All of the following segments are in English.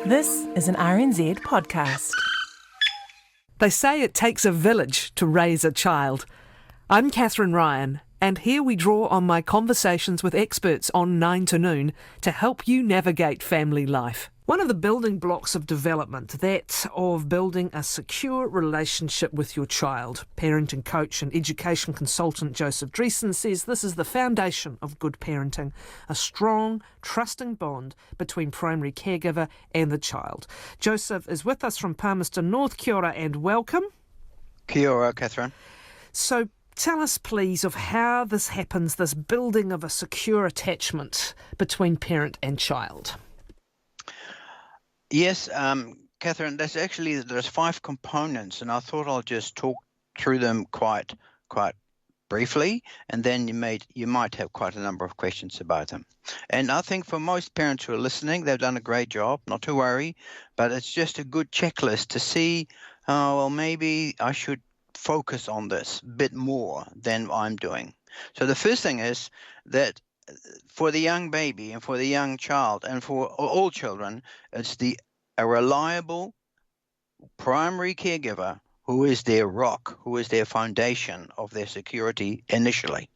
This is an RNZ podcast. They say it takes a village to raise a child. I'm Kathryn Ryan, and here we draw on my conversations with experts on 9 to Noon to help you navigate family life. One of the building blocks of development, that of building a secure relationship with your child. Parenting coach and education consultant Joseph Driessen says this is the foundation of good parenting, a strong, trusting bond between primary caregiver and the child. Joseph is with us from Palmerston North. Kia ora and welcome. Kia ora, Kathryn. So tell us, please, of how this happens, this building of a secure attachment between parent and child. Yes, Kathryn, there's 5 components, and I thought I'll just talk through them quite briefly, and then you might have quite a number of questions about them. And I think for most parents who are listening, they've done a great job, not to worry, but it's just a good checklist to see, maybe I should focus on this a bit more than I'm doing. So the first thing is that for the young baby and for the young child and for all children, it's a reliable primary caregiver who is their rock, who is their foundation of their security initially.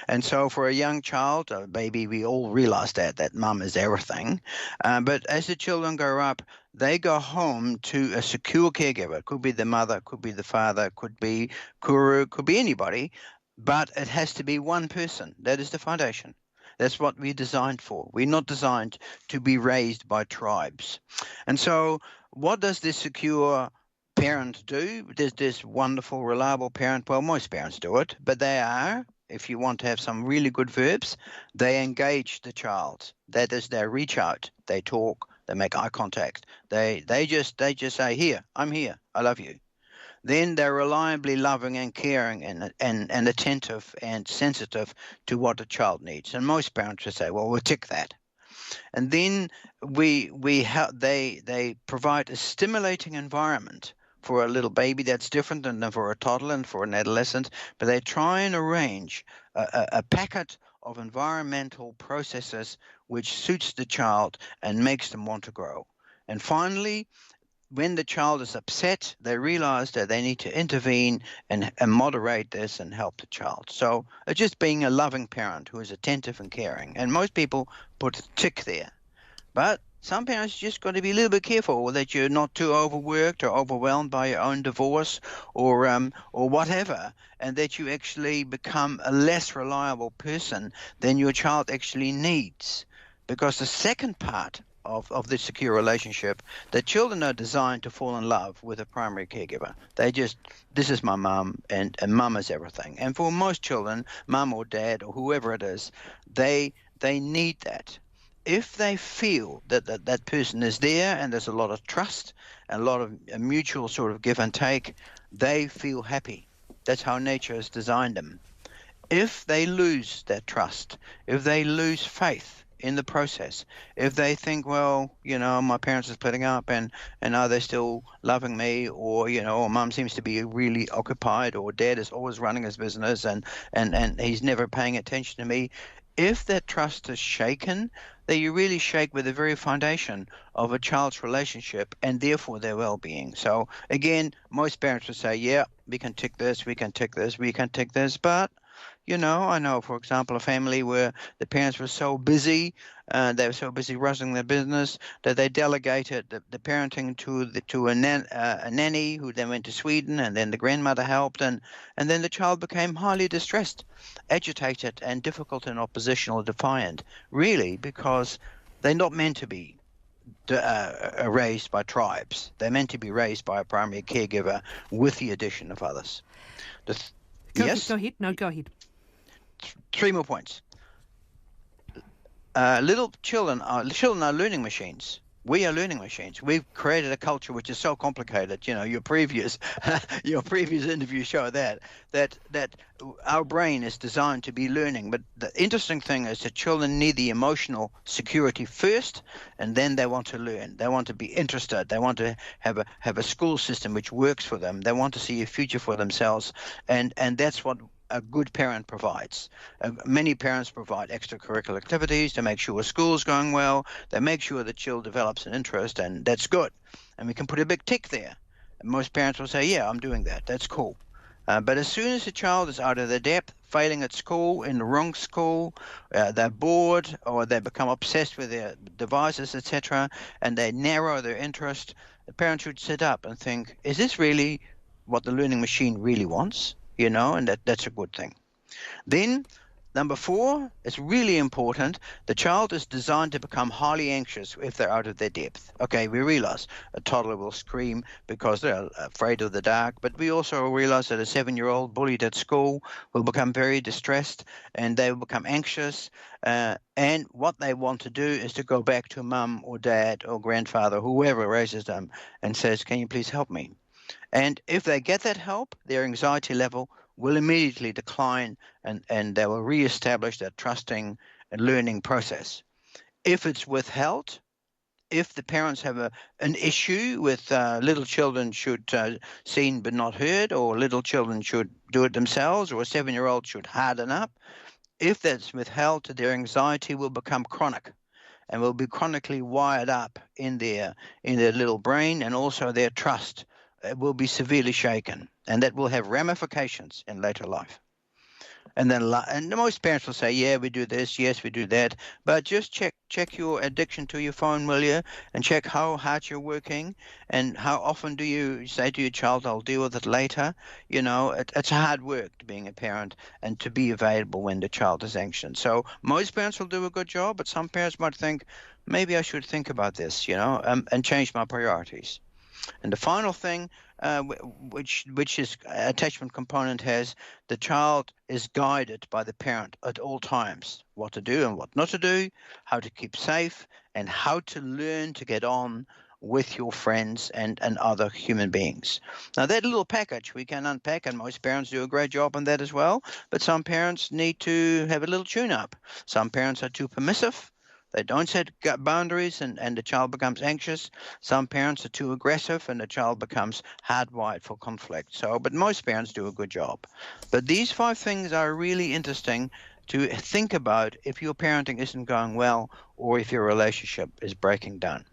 And so for a young child, a baby, we all realize that mum is everything. But as the children grow up, they go home to a secure caregiver. It could be the mother, could be the father, could be guru, could be anybody, but it has to be one person. That is the foundation. That's what we're designed for. We're not designed to be raised by tribes. And so what does this secure parent do? There's this wonderful, reliable parent. Well, most parents do it, but they are, if you want to have some really good verbs, they engage the child. That is, they reach out, they talk, they make eye contact. They just say, here, I'm here, I love you. Then they're reliably loving and caring and attentive and sensitive to what the child needs. And most parents will say, well, we'll tick that. And then they provide a stimulating environment for a little baby that's different than for a toddler and for an adolescent, but they try and arrange a packet of environmental processes which suits the child and makes them want to grow. And finally, when the child is upset, they realize that they need to intervene and moderate this and help the child. So it's just being a loving parent who is attentive and caring. And most people put a tick there. But some parents just got to be a little bit careful that you're not too overworked or overwhelmed by your own divorce or whatever, and that you actually become a less reliable person than your child actually needs. Because the second part of the secure relationship, the children are designed to fall in love with a primary caregiver. This is my mum, and mum is everything. And for most children, mum or dad or whoever it is, they need that. If they feel that person is there and there's a lot of trust and a lot of a mutual sort of give and take, they feel happy. That's how nature has designed them. If they lose that trust, if they lose faith in the process, if they think, well, my parents are splitting up and are they still loving me, or mum seems to be really occupied, or dad is always running his business and he's never paying attention to me. If that trust is shaken, then you really shake with the very foundation of a child's relationship and therefore their well-being. So again, most parents would say, yeah, we can tick this, we can tick this, we can tick this, but I know, for example, a family where the parents were so busy, they were so busy running their business that they delegated the parenting to a nanny who then went to Sweden, and then the grandmother helped, and then the child became highly distressed, agitated, and difficult and oppositional, defiant, really, because they're not meant to be raised by tribes. They're meant to be raised by a primary caregiver with the addition of others. Yes? Go ahead. No, go ahead. 3 more points. Little children are learning machines. We are learning machines. We've created a culture which is so complicated. Your previous interview showed that our brain is designed to be learning. But the interesting thing is that children need the emotional security first, and then they want to learn. They want to be interested. They want to have a school system which works for them. They want to see a future for themselves, and that's what a good parent provides. Many parents provide extracurricular activities to make sure school's going well. They make sure the child develops an interest, and that's good. And we can put a big tick there. And most parents will say, yeah, I'm doing that. That's cool. But as soon as the child is out of their depth, failing at school, in the wrong school, they're bored, or they become obsessed with their devices, etc., and they narrow their interest, the parent should sit up and think, is this really what the learning machine really wants? And that's a good thing. Then, number 4, it's really important. The child is designed to become highly anxious if they're out of their depth. Okay, we realize a toddler will scream because they're afraid of the dark, but we also realize that a 7-year-old bullied at school will become very distressed and they will become anxious. And what they want to do is to go back to mum or dad or grandfather, whoever raises them, and says, can you please help me? And if they get that help, their anxiety level will immediately decline and they will reestablish that trusting and learning process. If it's withheld, if the parents have an issue with little children should seen but not heard, or little children should do it themselves, or a 7-year-old should harden up, if that's withheld, their anxiety will become chronic and will be chronically wired up in their little brain, and also their trust will be severely shaken, and that will have ramifications in later life. And then, and most parents will say, yeah, we do this, yes, we do that, but just check your addiction to your phone, will you, and check how hard you're working, and how often do you say to your child, I'll deal with it later. It's hard work being a parent and to be available when the child is anxious. So most parents will do a good job, but some parents might think, maybe I should think about this, and change my priorities. And the final thing, which is attachment component, has the child is guided by the parent at all times, what to do and what not to do, how to keep safe, and how to learn to get on with your friends and other human beings. Now, that little package we can unpack, and most parents do a great job on that as well, but some parents need to have a little tune-up. Some parents are too permissive. They don't set boundaries and the child becomes anxious. Some parents are too aggressive and the child becomes hardwired for conflict. But most parents do a good job. But these 5 things are really interesting to think about if your parenting isn't going well or if your relationship is breaking down.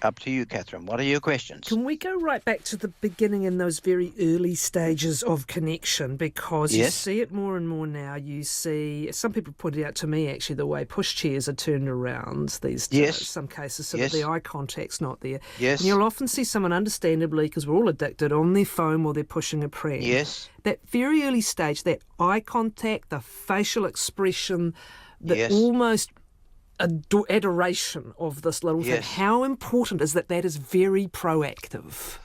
Up to you, Kathryn. What are your questions? Can we go right back to the beginning in those very early stages of connection? Because you see it more and more now. You see, some people pointed out to me actually the way pushchairs are turned around these days. Yes. Some cases, so that the eye contact's not there. Yes. And you'll often see someone, understandably, because we're all addicted, on their phone while they're pushing a pram. Yes. That very early stage, that eye contact, the facial expression, the almost adoration of this little thing. How important is that is very proactive?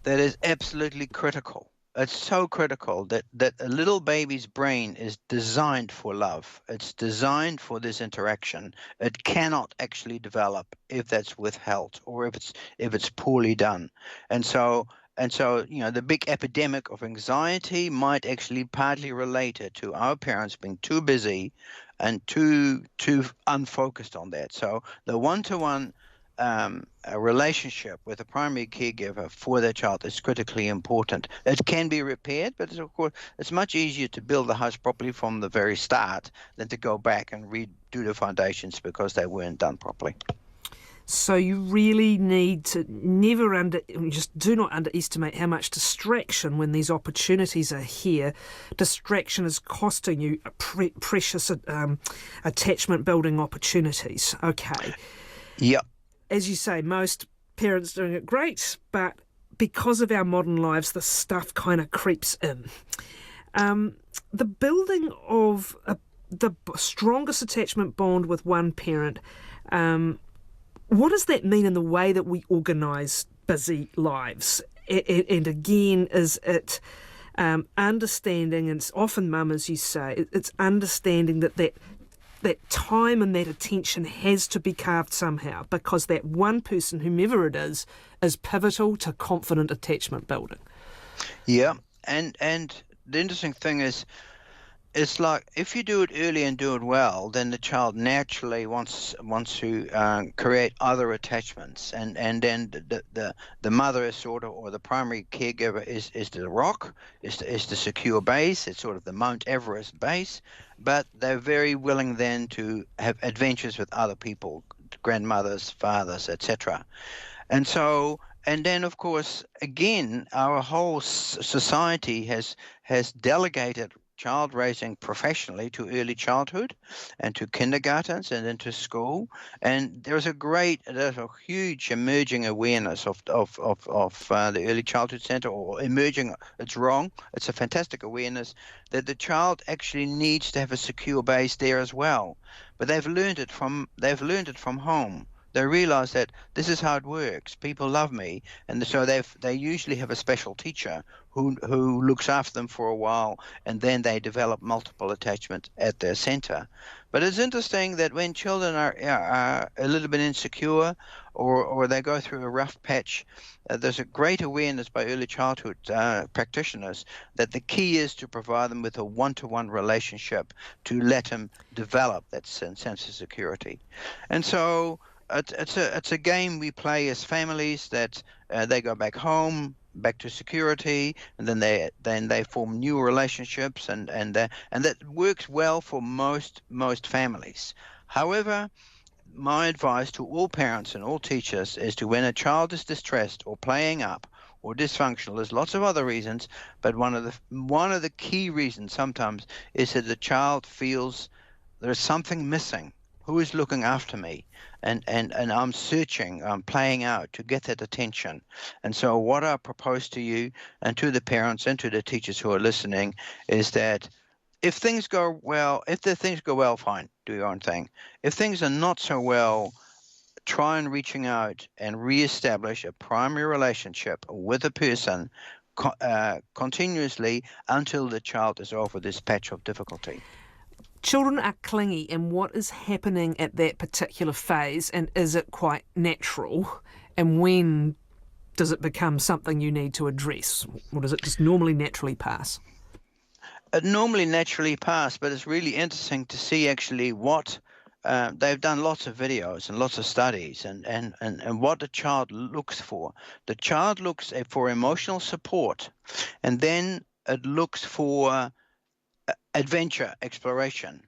That is absolutely critical. It's so critical that a little baby's brain is designed for love. It's designed for this interaction. It cannot actually develop if that's withheld or if it's poorly done. And so the big epidemic of anxiety might actually partly relate it to our parents being too busy and too unfocused on that. So the one-to-one relationship with a primary caregiver for their child is critically important. It can be repaired, but of course it's much easier to build the house properly from the very start than to go back and redo the foundations because they weren't done properly. So you really need to just do not underestimate how much distraction, when these opportunities are here, distraction is costing you precious attachment building opportunities. Okay. Yep. As you say, most parents doing it great, but because of our modern lives, the stuff kind of creeps in. The building of the strongest attachment bond with one parent, what does that mean in the way that we organise busy lives? And again, is it understanding, and it's often mum, as you say, it's understanding that time and that attention has to be carved somehow, because that one person, whomever it is pivotal to confident attachment building. Yeah, and the interesting thing is, It's like if you do it early and do it well, then the child naturally wants to create other attachments, and then the mother is sort of, or the primary caregiver is the rock, is the secure base. It's sort of the Mount Everest base, but they're very willing then to have adventures with other people, grandmothers, fathers, etc. And so, and then of course, again, our whole society has delegated child raising professionally to early childhood and to kindergartens and into school. And there's a huge emerging awareness of the early childhood center, or emerging, it's wrong. It's a fantastic awareness that the child actually needs to have a secure base there as well. But they've learned it from home. They realize that this is how it works. People love me, and so they usually have a special teacher who looks after them for a while, and then they develop multiple attachments at their center. But it's interesting that when children are a little bit insecure, or they go through a rough patch, there's a great awareness by early childhood practitioners that the key is to provide them with a one-to-one relationship to let them develop that sense of security. And so it's a game we play as families, that they go back home, back to security, and then they form new relationships, and that works well for most families. However, my advice to all parents and all teachers is to, when a child is distressed or playing up or dysfunctional, there's lots of other reasons, but one of the key reasons sometimes is that the child feels there's something missing. Who is looking after me? And I'm searching, I'm playing out to get that attention. And so what I propose to you and to the parents and to the teachers who are listening is that if the things go well, fine, do your own thing. If things are not so well, try and reaching out and reestablish a primary relationship with a person continuously until the child is over this patch of difficulty. Children are clingy, and what is happening at that particular phase, and is it quite natural? And when does it become something you need to address? Or does it just normally naturally pass? It normally naturally pass, but it's really interesting to see actually what they've done lots of videos and lots of studies, and what the child looks for. The child looks for emotional support, and then it looks for adventure, exploration.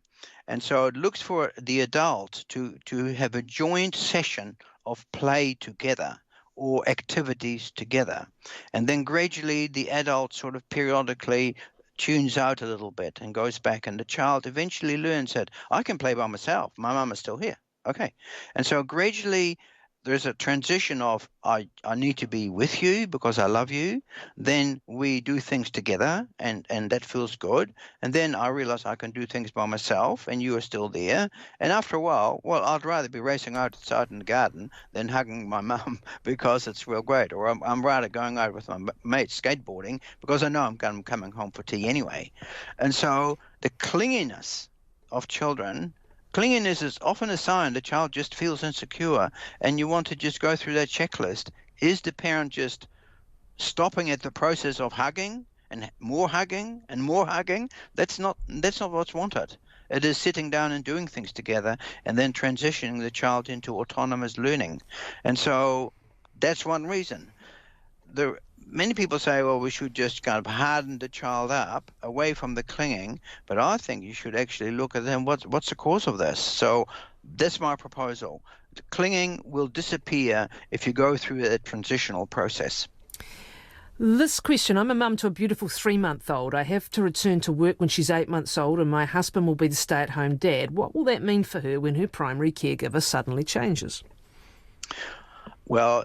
And so it looks for the adult to have a joint session of play together or activities together. And then gradually the adult sort of periodically tunes out a little bit and goes back, and the child eventually learns that I can play by myself. My mum is still here. Okay. And so gradually there's a transition of I need to be with you because I love you. Then we do things together, and that feels good. And then I realize I can do things by myself and you are still there. And after a while, well, I'd rather be racing outside in the garden than hugging my mum because it's real great. Or I'm rather going out with my mates skateboarding because I know I'm coming home for tea anyway. And so the clinginess of children, clinginess is often a sign the child just feels insecure, and you want to just go through that checklist. Is the parent just stopping at the process of hugging and more hugging and more hugging? That's not what's wanted. It is sitting down and doing things together, and then transitioning the child into autonomous learning. And so that's one reason. Many people say, well, we should just kind of harden the child up away from the clinging, but I think you should actually look at them. What's the cause of this? So that's my proposal. The clinging will disappear if you go through a transitional process. This question, I'm a mum to a beautiful 3-month-old. I have to return to work when she's 8 months old, and my husband will be the stay-at-home dad. What will that mean for her when her primary caregiver suddenly changes? Well,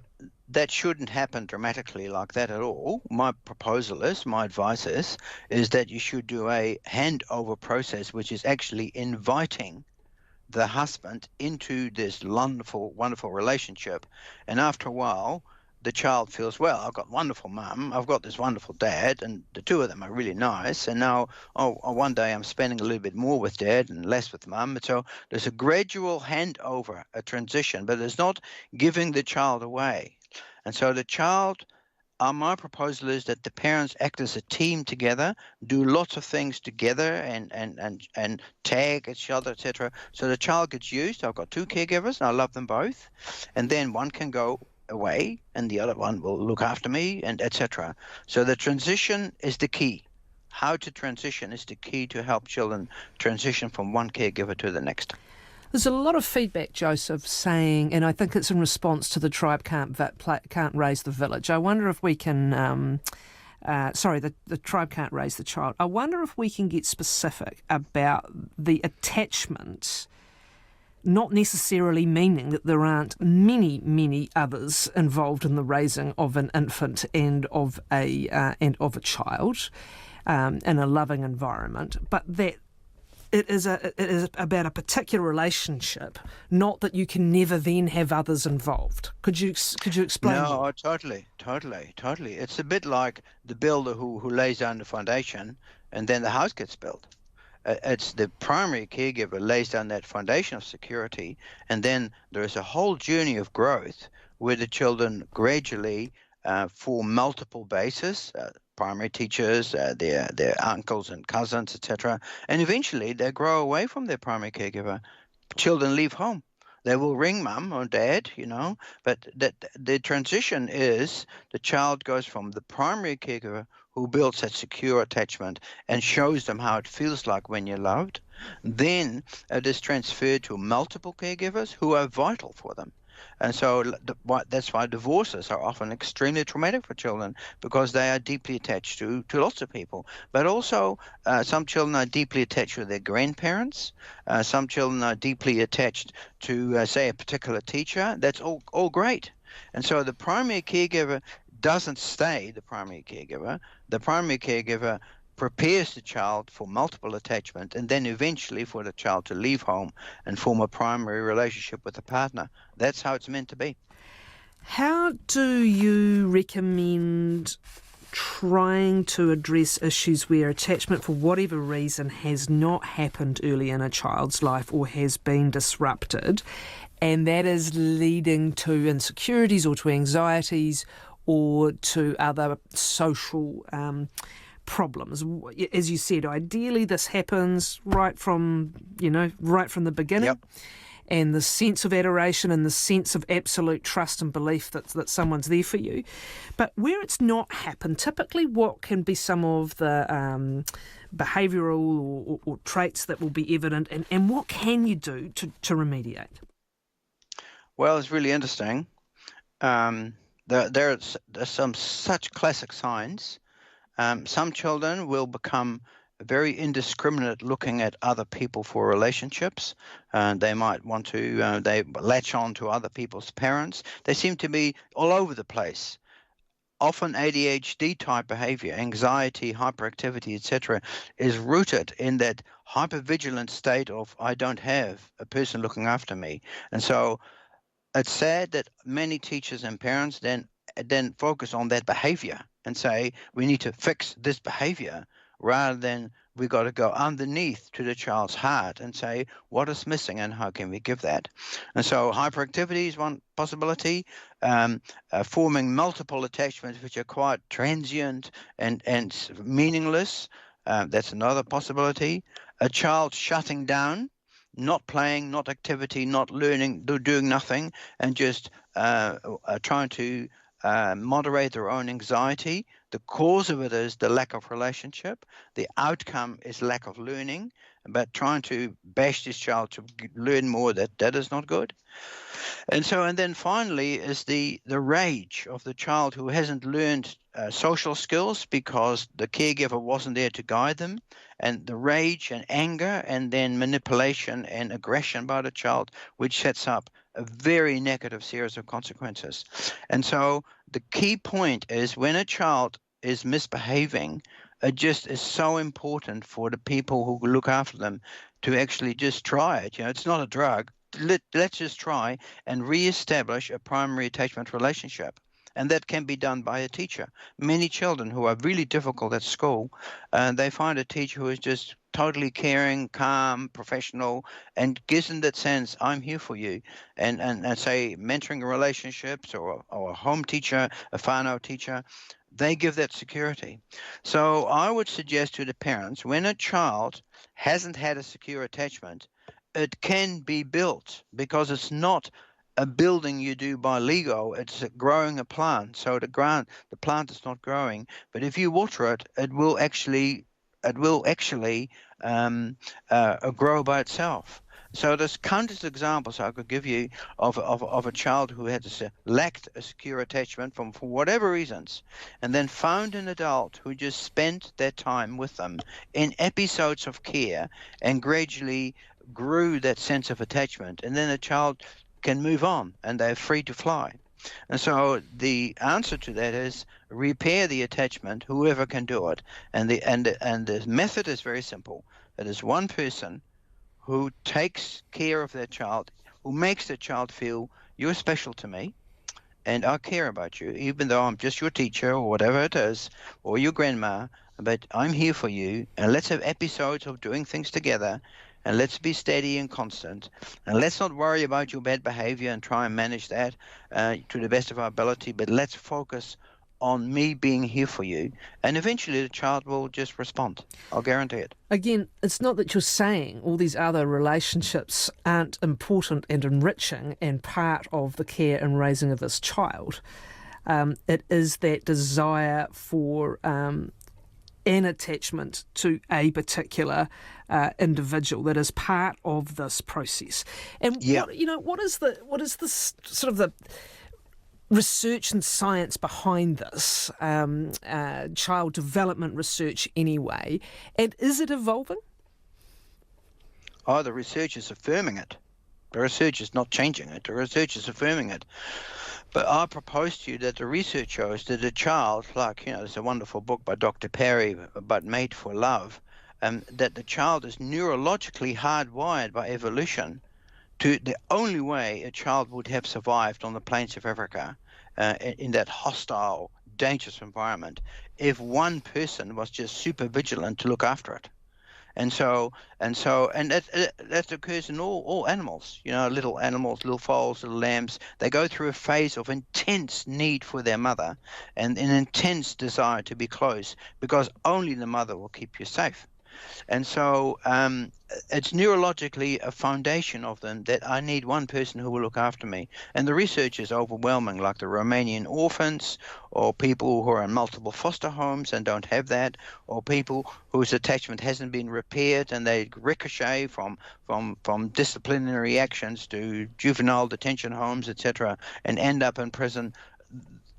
that shouldn't happen dramatically like that at all. My advice is that you should do a handover process, which is actually inviting the husband into this wonderful, wonderful relationship. And after a while, the child feels, well, I've got wonderful mum, I've got this wonderful dad, and the two of them are really nice. And now, one day I'm spending a little bit more with dad and less with mum. So there's a gradual handover, a transition, but it's not giving the child away. And so the child my proposal is that the parents act as a team together, do lots of things together, and tag each other, etc. So the child gets used. I've got two caregivers, and I love them both, and then one can go away, and the other one will look after me, and etc. So the transition is the key. How to transition is the key to help children transition from one caregiver to the next. There's a lot of feedback, Joseph, saying, and I think it's in response to the tribe can't raise the village. I wonder if we can, the tribe can't raise the child. I wonder if we can get specific about the attachment, not necessarily meaning that there aren't many, many others involved in the raising of an infant and of a child in a loving environment, but that it is about a particular relationship, not that you can never then have others involved. Could you explain? No, totally. It's a bit like the builder who lays down the foundation and then the house gets built. It's the primary caregiver lays down that foundation of security, and then there's a whole journey of growth where the children gradually form multiple bases, primary teachers, their uncles and cousins, etc. And eventually they grow away from their primary caregiver. Children leave home. They will ring mum or dad, but the transition is the child goes from the primary caregiver who builds that secure attachment and shows them how it feels like when you're loved. Then it is transferred to multiple caregivers who are vital for them. And so that's why divorces are often extremely traumatic for children, because they are deeply attached to lots of people. But also some children are deeply attached to their grandparents. Some children are deeply attached to, say, a particular teacher. That's all great. And so the primary caregiver doesn't stay the primary caregiver. The primary caregiver prepares the child for multiple attachment, and then eventually for the child to leave home and form a primary relationship with a partner. That's how it's meant to be. How do you recommend trying to address issues where attachment, for whatever reason, has not happened early in a child's life or has been disrupted, and that is leading to insecurities or to anxieties or to other social problems? As you said, ideally this happens right from the beginning. Yep. And the sense of adoration and the sense of absolute trust and belief that someone's there for you. But where it's not happened, typically what can be some of the behavioural or traits that will be evident, and what can you do to remediate? Well, it's really interesting. There's some such classic signs. Some children will become very indiscriminate looking at other people for relationships. They might want to, they latch on to other people's parents. They seem to be all over the place. Often ADHD type behavior, anxiety, hyperactivity, etc., is rooted in that hypervigilant state of I don't have a person looking after me. And so it's sad that many teachers and parents then focus on that behavior and say we need to fix this behavior, rather than we got to go underneath to the child's heart and say what is missing and how can we give that. And so hyperactivity is one possibility. Forming multiple attachments which are quite transient and meaningless, that's another possibility. A child shutting down, not playing, not activity, not learning, doing nothing, and just trying to moderate their own anxiety. The cause of it is the lack of relationship. The outcome is lack of learning, but trying to bash this child to learn more, that is not good. And then finally is the rage of the child who hasn't learned social skills because the caregiver wasn't there to guide them, and the rage and anger and then manipulation and aggression by the child, which sets up a very negative series of consequences. And so the key point is when a child is misbehaving, it just is so important for the people who look after them to actually just try it. It's not a drug. Let's just try and reestablish a primary attachment relationship. And that can be done by a teacher. Many children who are really difficult at school, they find a teacher who is just totally caring, calm, professional, and gives them that sense, I'm here for you. And say mentoring relationships or a home teacher, a whānau teacher, they give that security. So I would suggest to the parents, when a child hasn't had a secure attachment, it can be built, because it's not a building you do by Lego. It's growing a plant. So the plant is not growing, but if you water it, it will actually grow by itself. So there's countless examples I could give you of a child who had lacked a secure attachment for whatever reasons, and then found an adult who just spent their time with them in episodes of care and gradually grew that sense of attachment, and then the child can move on and they're free to fly. And so the answer to that is repair the attachment, whoever can do it. And the method is very simple. It is one person who takes care of their child, who makes the child feel, you're special to me and I care about you, even though I'm just your teacher or whatever it is, or your grandma, but I'm here for you, and let's have episodes of doing things together, and let's be steady and constant, and let's not worry about your bad behavior and try and manage that to the best of our ability, but let's focus on me being here for you, and eventually the child will just respond. I'll guarantee it. Again, it's not that you're saying all these other relationships aren't important and enriching and part of the care and raising of this child. It is that desire for an attachment to a particular individual that is part of this process. And what is the sort of the research and science behind this, child development research anyway, and is it evolving? Oh, the research is affirming it. The research is not changing it. The research is affirming it. But I propose to you that the research shows that a child, there's a wonderful book by Dr. Perry about Made for Love, that the child is neurologically hardwired by evolution to the only way a child would have survived on the plains of Africa in that hostile, dangerous environment if one person was just super vigilant to look after it. And that occurs in all animals, little animals, little foals, little lambs. They go through a phase of intense need for their mother and an intense desire to be close, because only the mother will keep you safe. And so it's neurologically a foundation of them that I need one person who will look after me. And the research is overwhelming, like the Romanian orphans, or people who are in multiple foster homes and don't have that, or people whose attachment hasn't been repaired and they ricochet from disciplinary actions to juvenile detention homes, etc., and end up in prison.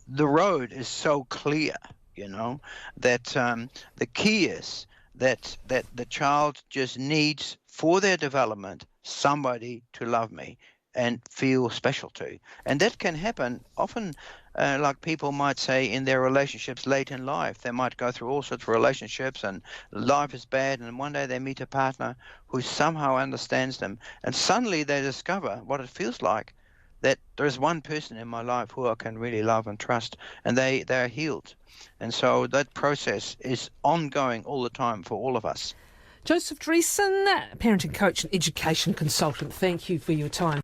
The road is so clear, that the key is that the child just needs, for their development, somebody to love me and feel special to. And that can happen often, like people might say, in their relationships late in life. They might go through all sorts of relationships and life is bad, and one day they meet a partner who somehow understands them, and suddenly they discover what it feels like, that there's one person in my life who I can really love and trust, and they're healed. And so that process is ongoing all the time for all of us. Joseph Driessen, parenting coach and education consultant, thank you for your time.